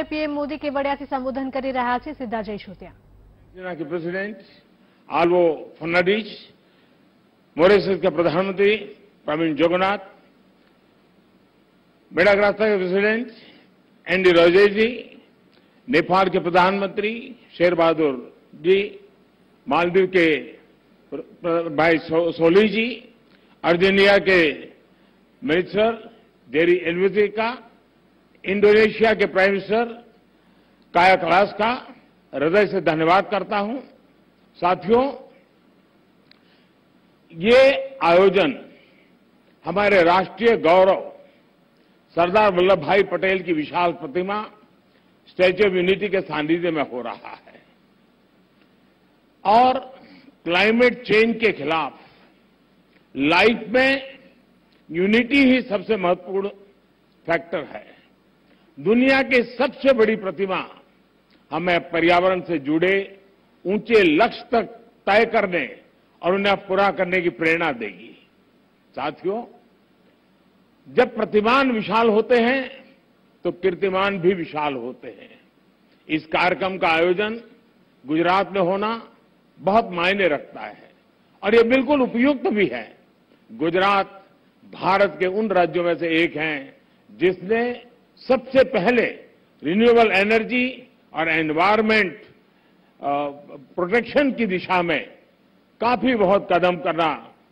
PM Modi કેવડિયાથી સંબોધન કરી રહ્યા છે. સીધા જઈશું ત્યાં. के प्रेसिडेंट आल्वो फर्नांडीज, मॉरिशस के प्रधानमंत्री प्रवीण जगन्नाथ, मेडागास्कर के प्रेसिडेंट एंडी रॉजर्स जी, नेपाल के प्रधानमंत्री शेर बहादुर जी, मालदीव के भाई सोली जी, अर्जेंटीना के मिनिस्टर जेरी एल्वेजिका, इंडोनेशिया के प्राइम मिनिस्टर काया कलास का हृदय से धन्यवाद करता हूं. साथियों, ये आयोजन हमारे राष्ट्रीय गौरव सरदार वल्लभ भाई पटेल की विशाल प्रतिमा स्टैच्यू ऑफ यूनिटी के सानिध्य में हो रहा है और क्लाइमेट चेंज के खिलाफ लाइफ में यूनिटी ही सबसे महत्वपूर्ण फैक्टर है. दुनिया की सबसे बड़ी प्रतिमा हमें पर्यावरण से जुड़े ऊंचे लक्ष्य तक तय करने और उन्हें पूरा करने की प्रेरणा देगी. साथियों, जब प्रतिमान विशाल होते हैं तो कीर्तिमान भी विशाल होते हैं. इस कार्यक्रम का आयोजन गुजरात में होना बहुत मायने रखता है और ये बिल्कुल उपयुक्त भी है. गुजरात भारत के उन राज्यों में से एक है जिसने सबसे पहले रिन्यूएबल एनर्जी और एनवायरमेंट प्रोटेक्शन की दिशा में काफी बहुत कदम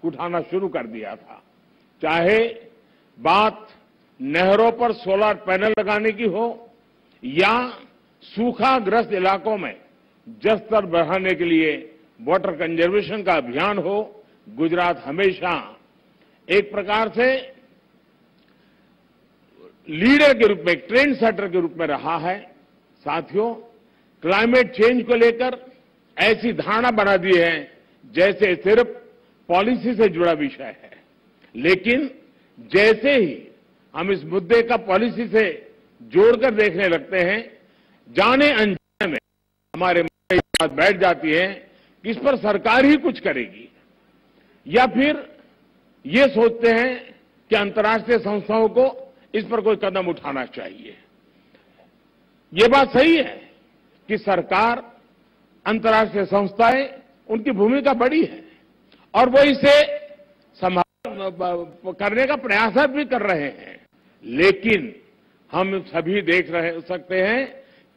उठाना शुरू कर दिया था. चाहे बात नहरों पर सोलर पैनल लगाने की हो या सूखाग्रस्त इलाकों में जल स्तर बढ़ाने के लिए वाटर कंजर्वेशन का अभियान हो, गुजरात हमेशा एक प्रकार से लीडर के रूप में, ट्रेंड सेटर के रूप में रहा है. साथियों, क्लाइमेट चेंज को लेकर ऐसी धारणा बना दी है जैसे सिर्फ पॉलिसी से जुड़ा विषय है, लेकिन जैसे ही हम इस मुद्दे का पॉलिसी से जोड़कर देखने लगते हैं, जाने अनजाने में हमारे मन में बात बैठ जाती है कि इस पर सरकार ही कुछ करेगी, या फिर ये सोचते हैं कि अंतर्राष्ट्रीय संस्थाओं को इस पर कोई कदम उठाना चाहिए. ये बात सही है कि सरकार, अंतर्राष्ट्रीय संस्थाएं, उनकी भूमिका बड़ी है और वो इसे करने का प्रयास भी कर रहे हैं, लेकिन हम सभी देख सकते हैं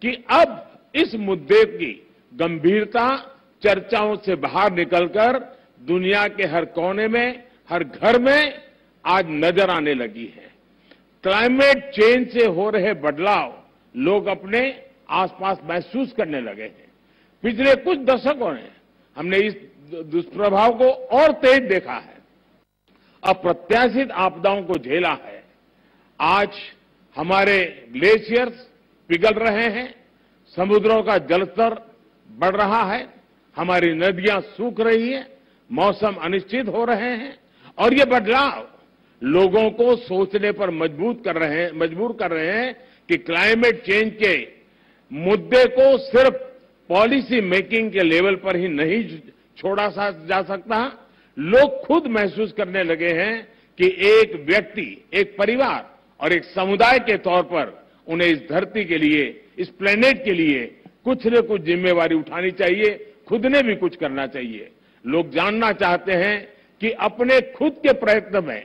कि अब इस मुद्दे की गंभीरता चर्चाओं से बाहर निकलकर दुनिया के हर कोने में, हर घर में आज नजर आने लगी है. क्लाइमेट चेंज से हो रहे बदलाव लोग अपने आसपास महसूस करने लगे हैं. पिछले कुछ दशकों में हमने इस दुष्प्रभाव को और तेज देखा है, अप्रत्याशित आपदाओं को झेला है. आज हमारे ग्लेशियर्स पिघल रहे हैं, समुद्रों का जलस्तर बढ़ रहा है, हमारी नदियां सूख रही हैं, मौसम अनिश्चित हो रहे हैं और ये बदलाव लोगों को सोचने पर मजबूर कर रहे हैं कि क्लाइमेट चेंज के मुद्दे को सिर्फ पॉलिसी मेकिंग के लेवल पर ही नहीं छोड़ा जा सकता. लोग खुद महसूस करने लगे हैं कि एक व्यक्ति, एक परिवार और एक समुदाय के तौर पर उन्हें इस धरती के लिए, इस प्लेनेट के लिए कुछ न कुछ जिम्मेवारी उठानी चाहिए, खुद ने भी कुछ करना चाहिए. लोग जानना चाहते हैं कि अपने खुद के प्रयत्न में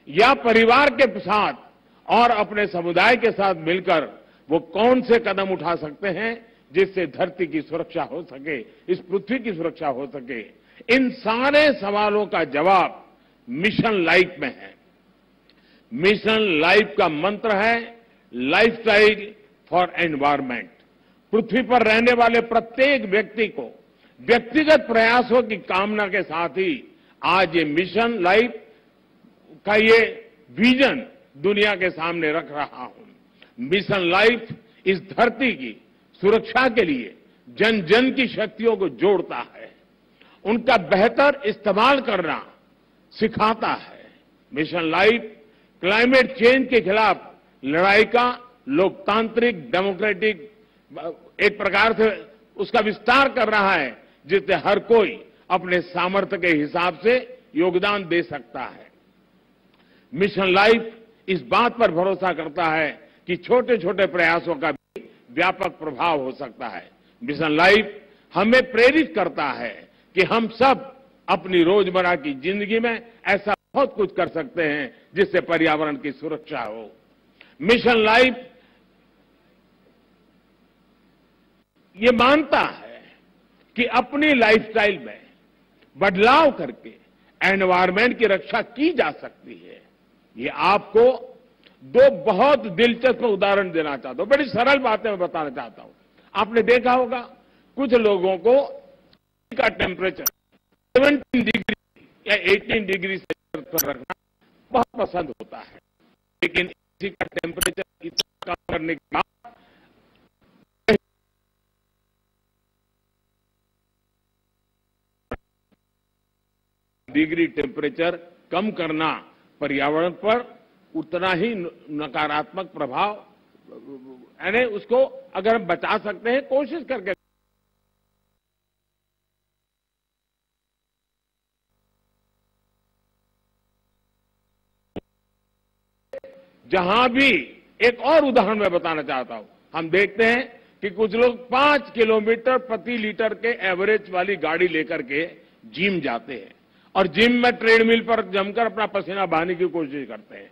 या परिवार के साथ और अपने समुदाय के साथ मिलकर वो कौन से कदम उठा सकते हैं जिससे धरती की सुरक्षा हो सके, इस पृथ्वी की सुरक्षा हो सके. इन सारे सवालों का जवाब मिशन लाइफ में है. मिशन लाइफ का मंत्र है लाइफस्टाइल फॉर एनवायरमेंट. पृथ्वी पर रहने वाले प्रत्येक व्यक्ति को व्यक्तिगत प्रयासों की कामना के साथ ही आज ये मिशन लाइफ का ये विजन दुनिया के सामने रख रहा हूं. मिशन लाइफ इस धरती की सुरक्षा के लिए जन जन की शक्तियों को जोड़ता है, उनका बेहतर इस्तेमाल करना सिखाता है. मिशन लाइफ क्लाइमेट चेंज के खिलाफ लड़ाई का लोकतांत्रिक, डेमोक्रेटिक एक प्रकार से उसका विस्तार कर रहा है, जिससे हर कोई अपने सामर्थ्य के हिसाब से योगदान दे सकता है. मिशन लाइफ इस बात पर भरोसा करता है कि छोटे छोटे प्रयासों का भी व्यापक प्रभाव हो सकता है। मिशन लाइफ हमें प्रेरित करता है कि हम सब अपनी रोजमर्रा की जिंदगी में ऐसा बहुत कुछ कर सकते हैं जिससे पर्यावरण की सुरक्षा हो। मिशन लाइफ ये मानता है कि अपनी लाइफस्टाइल में बदलाव करके एनवायरमेंट की रक्षा की जा सकती है। ये आपको दो बहुत दिलचस्प उदाहरण देना चाहता हूं, बड़ी सरल बातें मैं बताना चाहता हूं। आपने देखा होगा कुछ लोगों को का टेम्परेचर 17 डिग्री या 18 डिग्री सेल्सियस पर रखना बहुत पसंद होता है, लेकिन इसी का टेम्परेचर इतना कम करने के बाद डिग्री टेम्परेचर कम करना पर्यावरण पर उतना ही नकारात्मक प्रभाव, यानी उसको अगर हम बचा सकते हैं कोशिश करके। जहां भी एक और उदाहरण मैं बताना चाहता हूं, हम देखते हैं कि कुछ लोग 5 किलोमीटर प्रति लीटर के एवरेज वाली गाड़ी लेकर के जिम जाते हैं और जिम में ट्रेडमिल पर जमकर अपना पसीना बहाने की कोशिश करते हैं।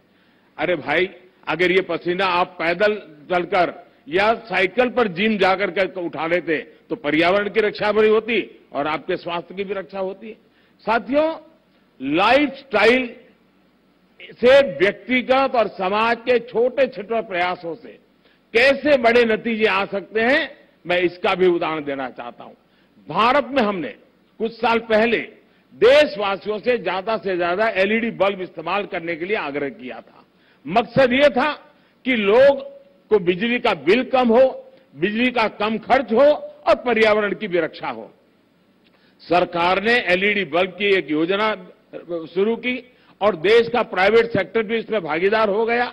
अरे भाई, अगर ये पसीना आप पैदल चलकर या साइकिल पर जिम जाकर के उठा लेते तो पर्यावरण की रक्षा भी होती और आपके स्वास्थ्य की भी रक्षा होती। साथियों, लाइफस्टाइल से व्यक्तिगत और समाज के छोटे छोटे प्रयासों से कैसे बड़े नतीजे आ सकते हैं, मैं इसका भी उदाहरण देना चाहता हूं। भारत में हमने कुछ साल पहले देशवासियों से ज्यादा एलईडी बल्ब इस्तेमाल करने के लिए आग्रह किया था। मकसद ये था कि लोग को बिजली का बिल कम हो, बिजली का कम खर्च हो और पर्यावरण की भी रक्षा हो। सरकार ने एलईडी बल्ब की एक योजना शुरू की और देश का प्राइवेट सेक्टर भी इसमें भागीदार हो गया।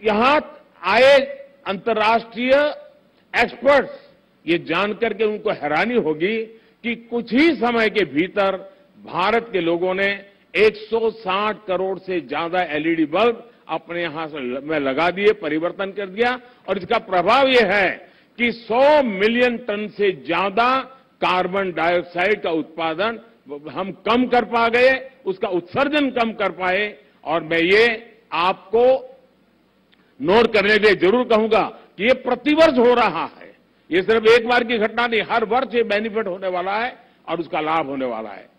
यहां आए अंतर्राष्ट्रीय एक्सपर्ट्स ये जानकर के उनको हैरानी होगी कि कुछ ही समय के भीतर भारत के लोगों ने 160 करोड़ से ज्यादा एलईडी बल्ब अपने यहां में लगा दिए, परिवर्तन कर दिया। और इसका प्रभाव यह है कि 100 मिलियन टन से ज्यादा कार्बन डाइऑक्साइड का उत्पादन हम कम कर पा गए, उसका उत्सर्जन कम कर पाए। और मैं ये आपको नोट करने के लिए जरूर कहूंगा कि ये प्रतिवर्ष हो रहा है, ये सिर्फ एक बार की घटना नहीं, हर वर्ष ये बेनिफिट होने वाला है और उसका लाभ होने वाला है।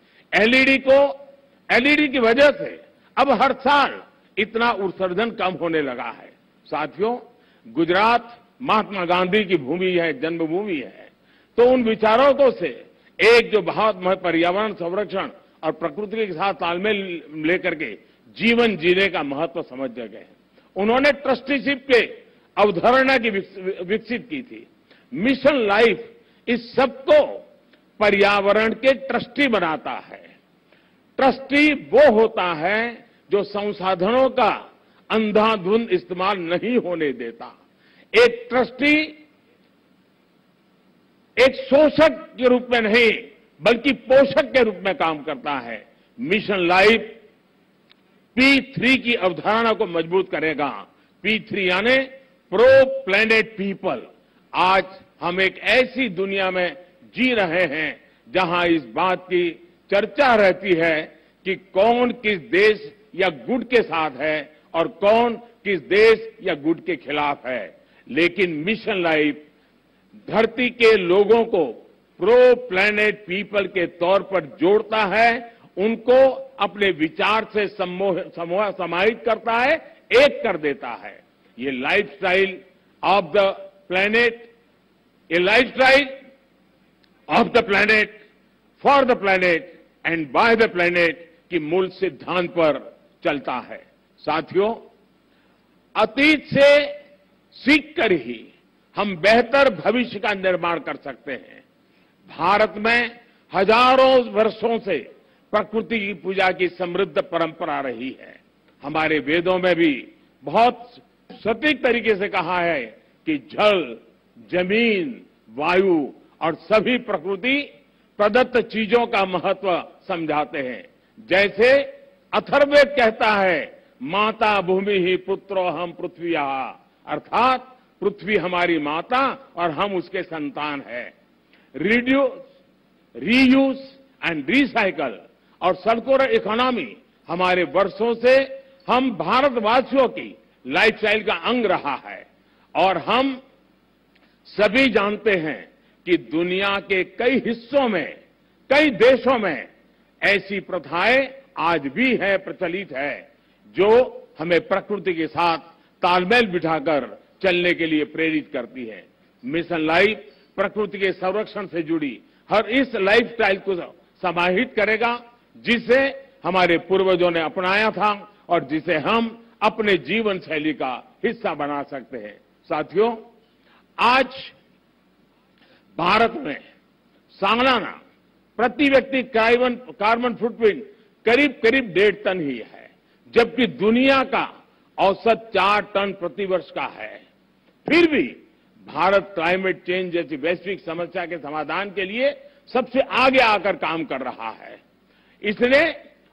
एलईडी की वजह से अब हर साल इतना उत्सर्जन कम होने लगा है। साथियों, गुजरात महात्मा गांधी की भूमि है, जन्मभूमि है, तो उन विचारों से एक जो बहुत पर्यावरण संरक्षण और प्रकृति के साथ तालमेल लेकर के जीवन जीने का महत्व समझ गए। उन्होंने ट्रस्टीशिप के अवधारणा की विकसित की थी। मिशन लाइफ इस सबको पर्यावरण के ट्रस्टी बनाता है। ट्रस्टी वो होता है जो संसाधनों का अंधाधुंध इस्तेमाल नहीं होने देता। एक ट्रस्टी एक शोषक के रूप में नहीं बल्कि पोषक के रूप में काम करता है। मिशन लाइफ P3 की अवधारणा को मजबूत करेगा। P3 यानी प्रो प्लेनेट पीपल। आज हम एक ऐसी दुनिया में जी रहे हैं जहां इस बात की चर्चा रहती है कि कौन किस देश या गुट के साथ है और कौन किस देश या गुट के खिलाफ है। लेकिन मिशन लाइफ धरती के लोगों को प्रो प्लेनेट पीपल के तौर पर जोड़ता है, उनको अपने विचार से समाहित करता है, एक कर देता है। ये लाइफस्टाइल ऑफ द प्लेनेट, ये lifestyle of the planet, for the planet and by the planet की मूल सिद्धांत पर चलता है। साथियों, अतीत से सीखकर ही हम बेहतर भविष्य का निर्माण कर सकते हैं। भारत में हजारों वर्षों से प्रकृति की पूजा की समृद्ध परंपरा रही है। हमारे वेदों में भी बहुत सटीक तरीके से कहा है कि जल, जमीन, वायु और सभी प्रकृति प्रदत्त चीजों का महत्व समझाते हैं। जैसे अथर्ववेद कहता है, माता भूमि ही पुत्रो हम पृथ्वी, अर्थात पृथ्वी हमारी माता और हम उसके संतान हैं। रिड्यूस, रीयूज एंड रिसाइकल और सर्कुलर इकोनॉमी हमारे वर्षों से हम भारतवासियों की लाइफस्टाइल का अंग रहा है और हम सभी जानते हैं कि दुनिया के कई हिस्सों में, कई देशों में ऐसी प्रथाएं आज भी है, प्रचलित है, जो हमें प्रकृति के साथ तालमेल बिठाकर चलने के लिए प्रेरित करती है। मिशन लाइफ प्रकृति के संरक्षण से जुड़ी हर इस लाइफस्टाइल को समाहित करेगा जिसे हमारे पूर्वजों ने अपनाया था और जिसे हम अपने जीवन शैली का हिस्सा बना सकते हैं। साथियों, आज भारत में सालाना प्रति व्यक्ति कार्बन फुटप्रिंट करीब 1.5 टन ही है, जबकि दुनिया का औसत 4 टन प्रतिवर्ष का है। फिर भी भारत क्लाइमेट चेंज जैसी वैश्विक समस्या के समाधान के लिए सबसे आगे आकर काम कर रहा है। इसने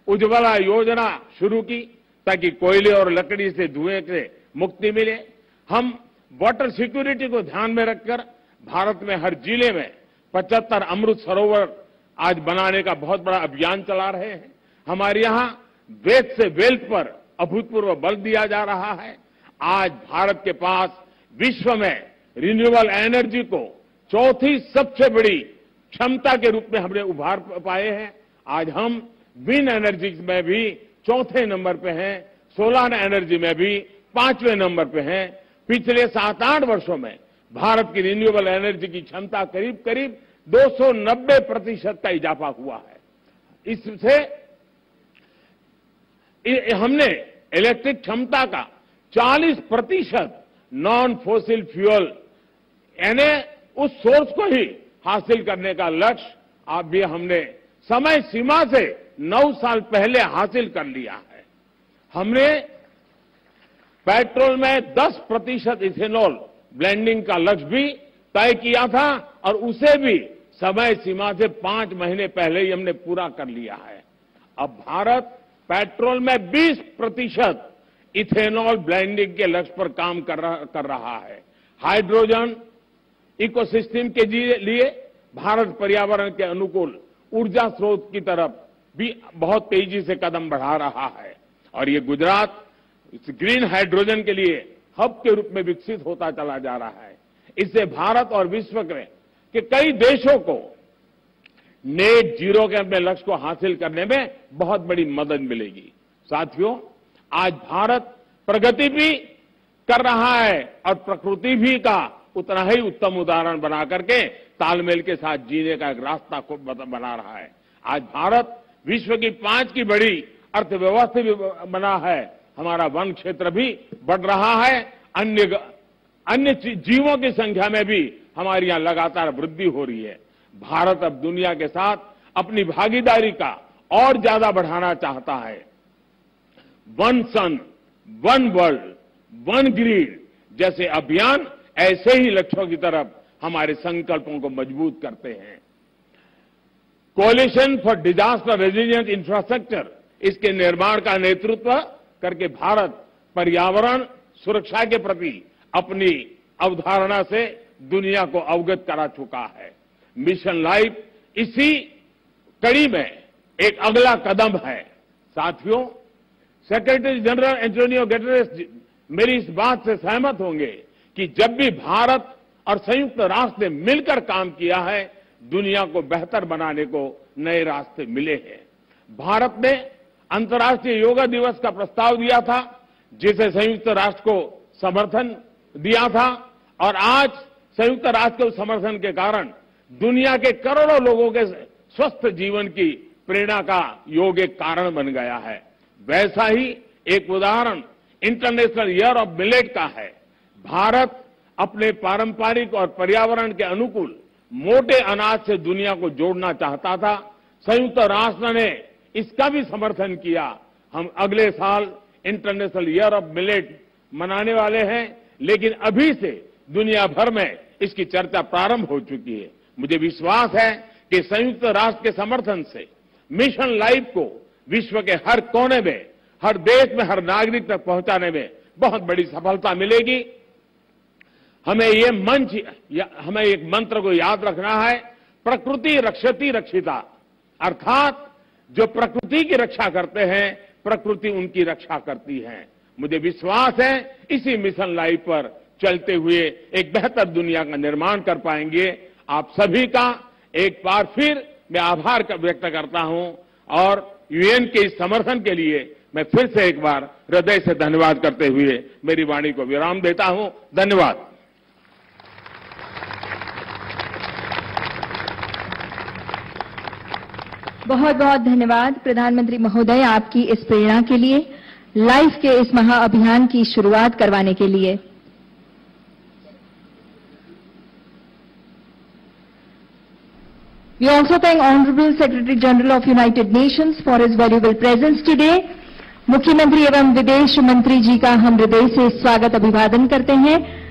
उज्ज्वला योजना शुरू की ताकि कोयले और लकड़ी से धुएं से मुक्ति मिले। हम वाटर सिक्योरिटी को ध्यान में रखकर भारत में हर जिले में 75 अमृत सरोवर आज बनाने का बहुत बड़ा अभियान चला रहे हैं। हमारे यहां वेस्ट से वेल्थ पर अभूतपूर्व बल दिया जा रहा है। आज भारत के पास विश्व में रिन्यूएबल एनर्जी को चौथी सबसे बड़ी क्षमता के रूप में हमने उभार पाए हैं। आज हम विंड एनर्जी में भी चौथे नंबर पे हैं, सोलर एनर्जी में भी 5वें नंबर पे हैं। पिछले 7-8 वर्षों में भारत की रिन्यूएबल एनर्जी की क्षमता करीब करीब 290% का इजाफा हुआ है। इससे हमने इलेक्ट्रिक क्षमता का 40% नॉन फोसिल फ्यूल यानी उस सोर्स को ही हासिल करने का लक्ष्य आप भी हमने समय सीमा से 9 साल पहले हासिल कर लिया है। हमने पेट्रोल में 10% इथेनॉल ब्लेंडिंग का लक्ष्य भी तय किया था और उसे भी समय सीमा से 5 महीने पहले ही हमने पूरा कर लिया है। अब भारत पेट्रोल में 20% इथेनॉल ब्लेंडिंग के लक्ष्य पर काम कर रहा है। हाइड्रोजन इकोसिस्टम के लिए भारत पर्यावरण के अनुकूल ऊर्जा स्रोत की तरफ भी बहुत तेजी से कदम बढ़ा रहा है और ये गुजरात ग्रीन हाइड्रोजन के लिए हब के रूप में विकसित होता चला जा रहा है। इससे भारत और विश्व के कई देशों को नेट जीरो के अपने लक्ष्य को हासिल करने में बहुत बड़ी मदद मिलेगी। साथियों, आज भारत प्रगति भी कर रहा है और प्रकृति भी का उतना ही उत्तम उदाहरण बना करके तालमेल के साथ जीने का एक रास्ता को बना रहा है। आज भारत विश्व की 5 की बड़ी अर्थव्यवस्था भी बना है। हमारा वन क्षेत्र भी बढ़ रहा है। अन्य जीवों की संख्या में भी हमारी यहां लगातार वृद्धि हो रही है। भारत अब दुनिया के साथ अपनी भागीदारी का और ज्यादा बढ़ाना चाहता है। वन सन, वन वर्ल्ड, वन ग्रिड जैसे अभियान ऐसे ही लक्ष्यों की तरफ हमारे संकल्पों को मजबूत करते हैं। Coalition for disaster resilient infrastructure, इसके निर्माण का नेतृत्व करके भारत पर्यावरण सुरक्षा के प्रति अपनी अवधारणा से दुनिया को अवगत करा चुका है। मिशन लाइफ इसी कड़ी में एक अगला कदम है। साथियों, सेक्रेटरी जनरल एंटोनियो गुटेरेस मेरी इस बात से सहमत होंगे कि जब भी भारत और संयुक्त राष्ट्र ने मिलकर काम किया है, दुनिया को बेहतर बनाने को नए रास्ते मिले हैं। भारत ने अंतर्राष्ट्रीय योगा दिवस का प्रस्ताव दिया था, जिसे संयुक्त राष्ट्र को समर्थन दिया था और आज संयुक्त राष्ट्र के समर्थन के कारण दुनिया के करोड़ों लोगों के स्वस्थ जीवन की प्रेरणा का योग एक कारण बन गया है। वैसा ही एक उदाहरण इंटरनेशनल ईयर ऑफ मिलेट का है। भारत अपने पारंपरिक और पर्यावरण के अनुकूल मोटे अनाज से दुनिया को जोड़ना चाहता था। संयुक्त राष्ट्र ने इसका भी समर्थन किया। हम अगले साल इंटरनेशनल ईयर ऑफ मिलेट मनाने वाले हैं, लेकिन अभी से दुनिया भर में इसकी चर्चा प्रारंभ हो चुकी है। मुझे विश्वास है कि संयुक्त राष्ट्र के समर्थन से मिशन लाइफ को विश्व के हर कोने में, हर देश में, हर नागरिक तक पहुंचाने में बहुत बड़ी सफलता मिलेगी। हमें हमें एक मंत्र को याद रखना है, प्रकृति रक्षति रक्षिता, अर्थात जो प्रकृति की रक्षा करते हैं, प्रकृति उनकी रक्षा करती है। मुझे विश्वास है इसी मिशन लाइफ पर चलते हुए एक बेहतर दुनिया का निर्माण कर पाएंगे। आप सभी का एक बार फिर मैं आभार व्यक्त करता हूं और यूएन के इस समर्थन के लिए मैं फिर से एक बार हृदय से धन्यवाद करते हुए मेरी वाणी को विराम देता हूं। धन्यवाद। बहुत बहुत धन्यवाद प्रधानमंत्री महोदय, आपकी इस प्रेरणा के लिए, लाइफ के इस महाअभियान की शुरुआत करवाने के लिए। We also thank Honorable Secretary General of United Nations for his valuable presence today. मुख्यमंत्री एवं विदेश मंत्री जी का हम हृदय से स्वागत अभिवादन करते हैं।